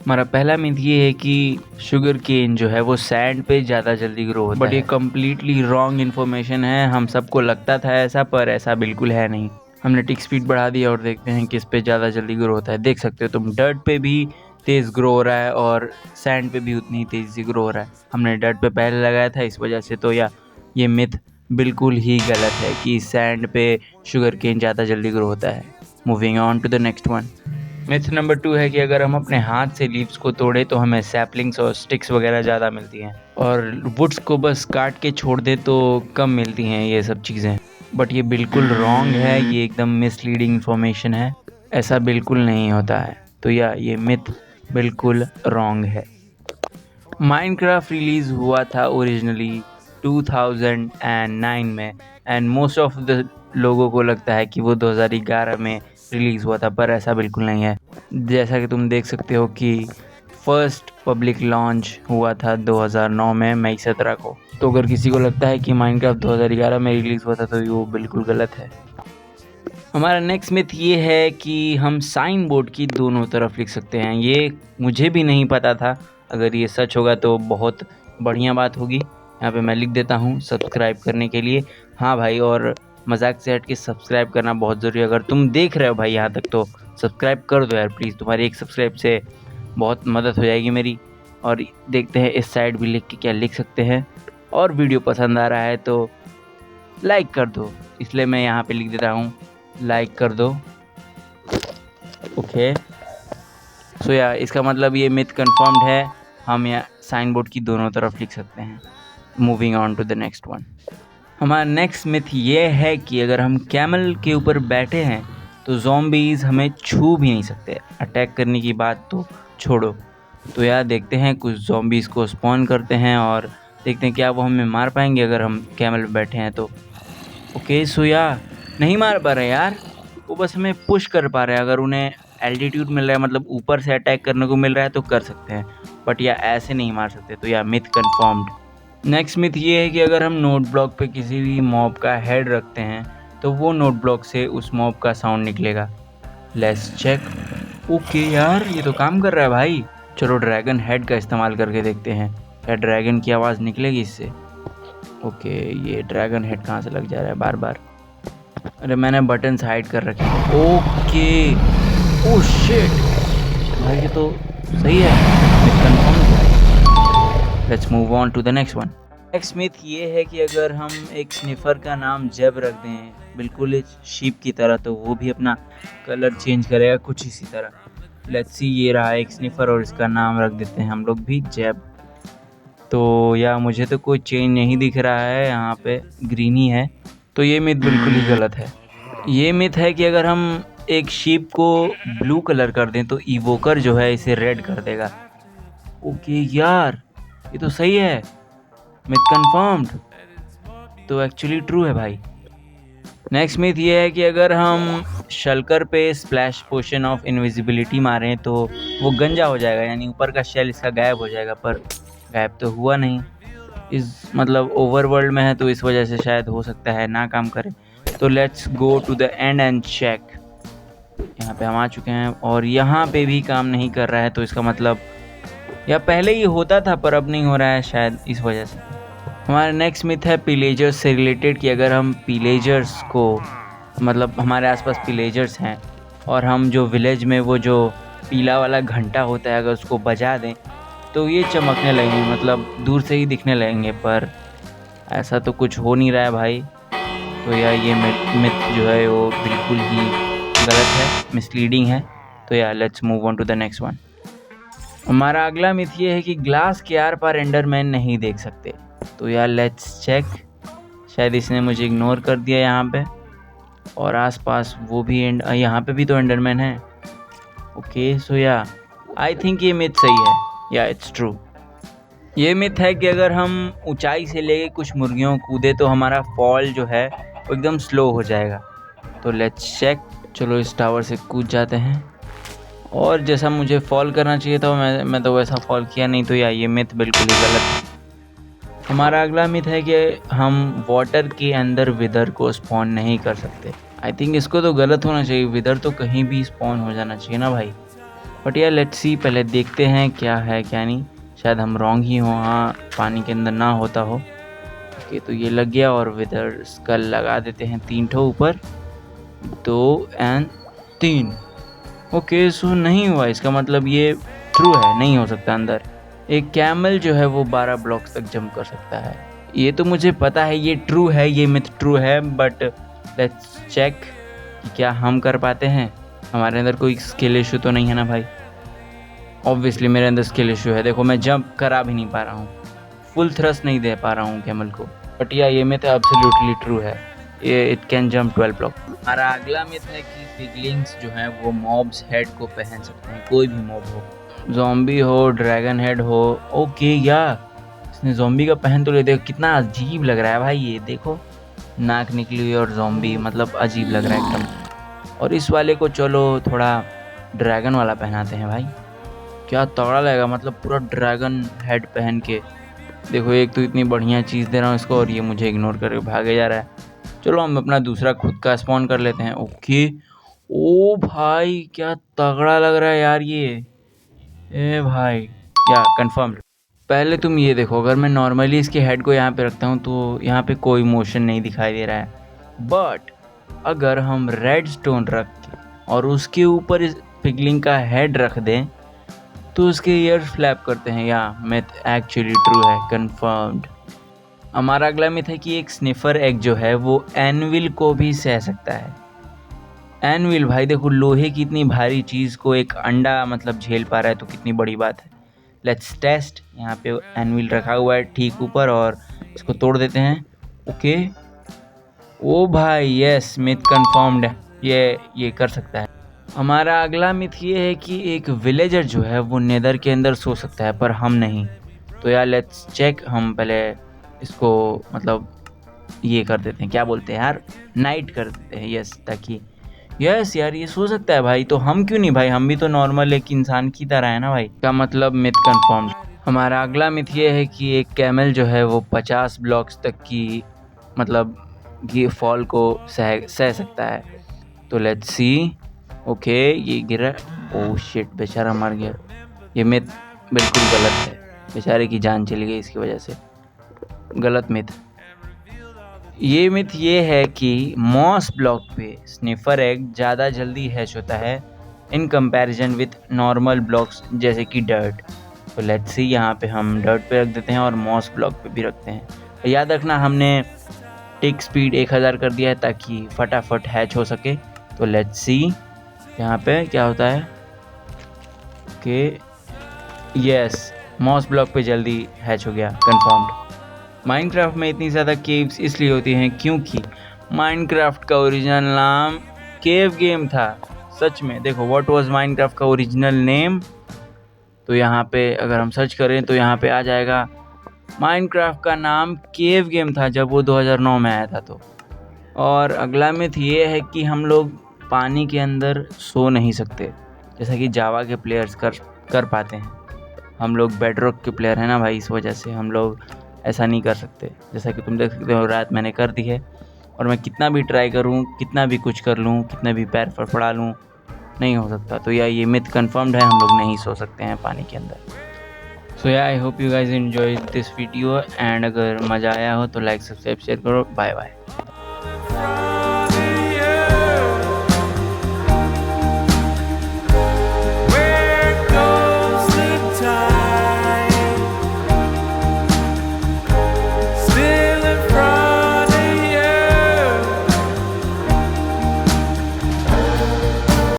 हमारा पहला मिथ ये है कि शुगर केन जो है वो सैंड पे ज़्यादा जल्दी ग्रो होता है, बट ये कम्प्लीटली रॉन्ग इन्फॉर्मेशन है। हम सबको लगता था ऐसा, पर ऐसा बिल्कुल है नहीं। हमने टिक स्पीड बढ़ा दिया और देखते हैं किस पे ज़्यादा जल्दी ग्रो होता है। देख सकते हो तुम, डर्ट पे भी तेज़ ग्रो हो रहा है और सैंड पे भी उतनी ही तेज़ी से ग्रो हो रहा है। हमने डर्ट पे पहले लगाया था इस वजह से, तो ये मिथ बिल्कुल ही गलत है कि सैंड पे शुगर केन ज़्यादा जल्दी ग्रो होता है। Moving on to the next one. Myth number 2 है कि अगर हम अपने हाथ से लीव्स को तोड़ें तो हमें सैपलिंग्स और स्टिक्स वगैरह ज़्यादा मिलती हैं, और वुड्स को बस काट के छोड़ दें तो कम मिलती हैं ये सब चीज़ें। बट ये बिल्कुल रॉन्ग है, ये एकदम मिसलीडिंग इन्फॉर्मेशन है। ऐसा बिल्कुल नहीं होता है। तो ये मिथ बिल्कुल रॉन्ग है। माइनक्राफ्ट रिलीज़ हुआ था ओरिजिनली 2009 में, एंड मोस्ट ऑफ द लोगों को लगता है कि वो 2011 में रिलीज़ हुआ था, पर ऐसा बिल्कुल नहीं है। जैसा कि तुम देख सकते हो कि फर्स्ट पब्लिक लॉन्च हुआ था 2009 में, मई 17 को। तो अगर किसी को लगता है कि माइनक्राफ्ट 2011 में रिलीज़ हुआ था तो वो बिल्कुल गलत है। हमारा नेक्स्ट मिथ ये है कि हम साइन बोर्ड की दोनों तरफ लिख सकते हैं। ये मुझे भी नहीं पता था। अगर ये सच होगा तो बहुत बढ़िया बात होगी। यहाँ पे मैं लिख देता हूँ सब्सक्राइब करने के लिए। हाँ भाई, और मजाक से हट के सब्सक्राइब करना बहुत ज़रूरी है। अगर तुम देख रहे हो भाई यहाँ तक तो सब्सक्राइब कर दो यार प्लीज़। तुम्हारी एक सब्सक्राइब से बहुत मदद हो जाएगी मेरी। और देखते हैं इस साइड भी लिख के क्या लिख सकते हैं। और वीडियो पसंद आ रहा है तो लाइक कर दो, इसलिए मैं यहाँ पे लिख देता हूँ लाइक कर दो। ओके, सो इसका मतलब ये मिथ कंफर्म्ड है। हम यहाँ साइन बोर्ड की दोनों तरफ लिख सकते हैं। Moving on to the next one. हमारा नेक्स्ट मिथ ये है कि अगर हम कैमल के ऊपर बैठे हैं तो ज़ॉम्बीज़ हमें छू भी नहीं सकते। अटैक करने की बात तो छोड़ो। तो देखते हैं, कुछ ज़ॉम्बीज़ को स्पॉन करते हैं और देखते हैं क्या वो हमें मार पाएंगे अगर हम कैमल पे बैठे हैं तो। ओके, सो नहीं मार पा रहे यार, वो बस हमें पुश कर पा रहे हैं। अगर उन्हें एल्टीट्यूड मिल रहा है, मतलब ऊपर से अटैक करने को मिल रहा है तो कर सकते हैं, बट ऐसे नहीं मार सकते। तो मिथ कंफर्म्ड। नेक्स्ट मिथ ये है कि अगर हम नोट ब्लॉक पे किसी भी मॉब का हेड रखते हैं तो वो नोट ब्लॉक से उस मॉब का साउंड निकलेगा। Let's check. ओके यार, ये तो काम कर रहा है भाई। चलो ड्रैगन हेड का इस्तेमाल करके देखते हैं क्या ड्रैगन की आवाज़ निकलेगी इससे। ओके, ये ड्रैगन हेड कहाँ से लग जा रहा है बार बार। अरे मैंने बटन्स हाइड कर रखे हैं। ओके, ओह शिट भाई, ये तो सही है, confirm. Let's move on to the next one. Next myth ये है कि अगर हम एक स्निफर का नाम जेब रख दें, बिल्कुल शीप की तरह, तो वो भी अपना कलर चेंज करेगा कुछ इसी तरह। लेट्स सी, ये रहा एक स्निफर और इसका नाम रख देते हैं हम लोग भी जेब। तो मुझे तो कोई चेंज नहीं दिख रहा है, यहाँ पे ग्रीन ही है। तो ये मिथ बिल्कुल ही गलत है। ये मिथ है कि अगर हम एक शीप को ब्लू कलर कर दें तो इवोकर जो है इसे रेड कर देगा। ओके यार, ये तो सही है, मिथ कंफर्म्ड। तो एक्चुअली ट्रू है भाई। नेक्स्ट मिथ ये है कि अगर हम शल्कर पे स्प्लैश पोशन ऑफ इनविजिबिलिटी मारें तो वो गंजा हो जाएगा, यानी ऊपर का शेल इसका गायब हो जाएगा, पर गायब तो हुआ नहीं। इस मतलब ओवरवर्ल्ड में है तो इस वजह से शायद हो सकता है ना काम करे। तो let's go to the end and check. यहाँ पे हम आ चुके हैं और यहाँ पे भी काम नहीं कर रहा है, तो इसका मतलब पहले ही होता था पर अब नहीं हो रहा है शायद इस वजह से। हमारा नेक्स्ट मिथ है पिलेजर्स से रिलेटेड कि अगर हम पिलेजर्स को, मतलब हमारे आसपास पिलेजर्स हैं और हम जो विलेज में वो जो पीला वाला घंटा होता है अगर उसको बजा दें तो ये चमकने लगेंगे, मतलब दूर से ही दिखने लगेंगे, पर ऐसा तो कुछ हो नहीं रहा है भाई। तो ये मिथ जो है वो बिल्कुल ही गलत है, मिसलीडिंग है। तो let's move on to the next one. हमारा अगला मिथ ये है कि ग्लास के आर पार एंडरमैन नहीं देख सकते। तो लेट्स चेक। शायद इसने मुझे इग्नोर कर दिया यहाँ पे, और आसपास वो भी यहाँ पे भी तो एंडरमैन है। ओके, सो आई थिंक ये मिथ सही है, इट्स ट्रू। ये मिथ है कि अगर हम ऊंचाई से लेके कुछ मुर्गियों कूदे तो हमारा फॉल जो है वो एकदम स्लो हो जाएगा। तो लेट्स चेक। चलो इस टावर से कूद जाते हैं, और जैसा मुझे फॉल करना चाहिए था मैं तो वैसा फॉल किया नहीं। तो ये मिथ बिल्कुल ही गलत है। हमारा अगला मिथ है कि हम वाटर के अंदर विदर को स्पॉन नहीं कर सकते। आई थिंक इसको तो गलत होना चाहिए, विदर तो कहीं भी स्पॉन हो जाना चाहिए ना भाई। बट यार लेट्स सी, पहले देखते हैं क्या है क्या नहीं। शायद हम रॉन्ग ही हो, हाँ पानी के अंदर ना होता हो। ओके तो ये लग गया, और विदर स्कल लगा देते हैं 3 ठो ऊपर, 2 एंड 3। ओके सो नहीं हुआ, इसका मतलब ये ट्रू है, नहीं हो सकता अंदर। एक कैमल जो है वो 12 ब्लॉक्स तक जंप कर सकता है। ये तो मुझे पता है ये ट्रू है, ये मिथ ट्रू है, बट लेट्स चेक कि क्या हम कर पाते हैं। हमारे अंदर कोई स्किल इशू तो नहीं है ना भाई? ऑब्वियसली मेरे अंदर स्किल इशू है, देखो मैं जंप करा भी नहीं पा रहा हूँ, फुल थ्रस्ट नहीं दे पा रहा हूँ कैमल को। बट या ये मिथ एब्सोल्युटली ट्रू है, ये इट कैन जंप 12 ब्लॉक। हमारा अगला मिथ है कि पिगलिंग्स जो हैं वो मॉब्स हेड को पहन सकते हैं, कोई भी मॉब हो, ज़ॉम्बी हो, ड्रैगन हेड हो। ओके या इसने ज़ॉम्बी का पहन तो ले, देखो कितना अजीब लग रहा है भाई, ये देखो नाक निकली हुई और ज़ॉम्बी, मतलब अजीब लग रहा है एकदम। और इस वाले को चलो थोड़ा ड्रैगन वाला पहनाते हैं भाई, क्या तगड़ा लगेगा, मतलब पूरा ड्रैगन हेड पहन के। देखो एक तो इतनी बढ़िया चीज़ दे रहा हूँ इसको और ये मुझे इग्नोर करके भागे जा रहा है। चलो हम अपना दूसरा खुद का स्पॉन कर लेते हैं। ओके ओ भाई क्या तगड़ा लग रहा है यार ये, ए भाई क्या कंफर्म। पहले तुम ये देखो, अगर मैं नॉर्मली इसके हेड को यहाँ पे रखता हूँ तो यहाँ पे कोई मोशन नहीं दिखाई दे रहा है, बट अगर हम रेड स्टोन रख के और उसके ऊपर इस पिगलिंग का हेड रख दें तो उसके ईयर्स फ्लैप करते हैं। या मिथ एक्चुअली ट्रू है, कंफर्म्ड। हमारा अगला मिथ है कि एक स्निफर एग जो है वो एनविल को भी सह सकता है। एनविल भाई देखो, लोहे की इतनी भारी चीज़ को एक अंडा मतलब झेल पा रहा है तो कितनी बड़ी बात है। Let's test. यहाँ पे एनविल रखा हुआ है ठीक ऊपर और इसको तोड़ देते हैं। ओके ओ भाई यस, मिथ कंफर्म्ड है, ये कर सकता है। हमारा अगला मिथ ये है कि एक विलेजर जो है वो नेदर के अंदर सो सकता है पर हम नहीं। तो यार लेट्स चेक, हम पहले इसको मतलब ये कर देते हैं, क्या बोलते हैं यार, नाइट कर देते हैं, यस, ताकि यस यार ये सो सकता है भाई, तो हम क्यों नहीं भाई, हम भी तो नॉर्मल एक इंसान की तरह है ना भाई, का मतलब मिथ कंफर्म्ड। हमारा अगला मिथ ये है कि एक कैमल जो है वो 50 ब्लॉक्स तक की मतलब ये फॉल को सह सकता है। तो लेट्स सी। ओके ये गिरा, ओह शिट बेचारा मर गया। ये मिथ बिल्कुल गलत है, बेचारे की जान चली गई इसकी वजह से, गलत मिथ। ये मिथ ये है कि मॉस ब्लॉक पे स्निफर एग ज़्यादा जल्दी हैच होता है in comparison with normal blocks जैसे कि डर्ट। तो लेट्स सी, यहाँ पे हम डर्ट पे रख देते हैं और मॉस ब्लॉक पे भी रखते हैं। याद रखना हमने टिक स्पीड 1000 कर दिया है ताकि फटाफट हैच हो सके। तो लेट्स सी यहाँ पे क्या होता है। ओके यस, मॉस ब्लॉक पे जल्दी हैच हो गया, कंफर्म्ड। माइनक्राफ्ट में इतनी ज़्यादा केव्स इसलिए होती हैं क्योंकि माइनक्राफ्ट का ओरिजिनल नाम केव गेम था। सच में देखो, व्हाट वाज माइनक्राफ्ट का ओरिजिनल नेम, तो यहाँ पे अगर हम सर्च करें तो यहाँ पे आ जाएगा माइनक्राफ्ट का नाम केव गेम था जब वो 2009 में आया था। तो और अगला मिथ ये है कि हम लोग पानी के अंदर सो नहीं सकते जैसा कि जावा के प्लेयर्स कर पाते हैं। हम लोग बेडरॉक के प्लेयर हैं ना भाई, इस वजह से हम लोग ऐसा नहीं कर सकते। जैसा कि तुम देख सकते हो रात मैंने कर दी है और मैं कितना भी ट्राई करूं, कितना भी कुछ कर लूं, कितना भी पैर फड़फड़ा लूं, नहीं हो सकता। तो या ये मिथ कंफर्म्ड है, हम लोग नहीं सो सकते हैं पानी के अंदर। So yeah I hope you guys enjoy this video and अगर मज़ा आया हो तो लाइक सब्सक्राइब शेयर करो। Bye bye.